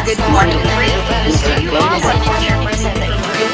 Good morning. Do you also want your person that you do?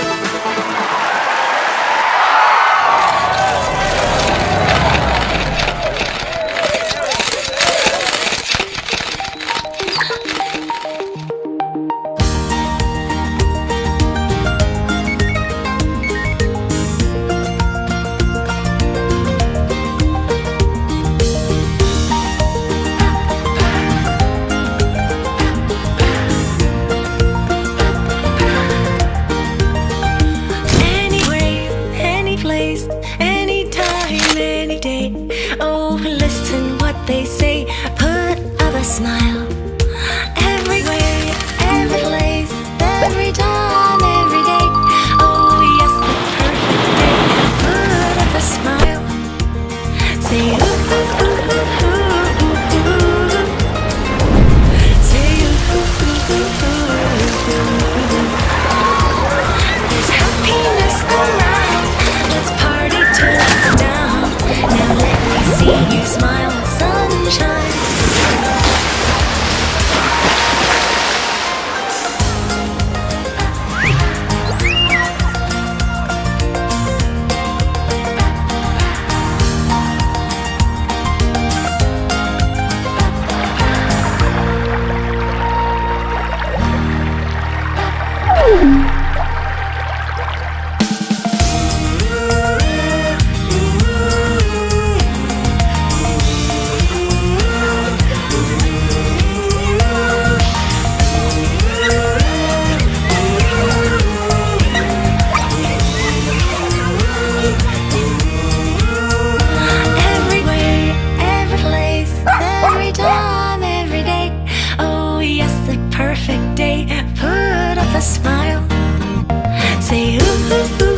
They say, put up a smile. Every way, every place, every time, every day. Oh yes, the perfect day. Put up a smile. Say ooh, ooh, ooh, ooh, ooh, ooh, ooh. Say ooh, ooh, ooh, ooh, ooh, ooh. There's happiness around. Let's party till it's down. Now let me see you smile. Perfect day, put up a smile. Say ooh, ooh, ooh.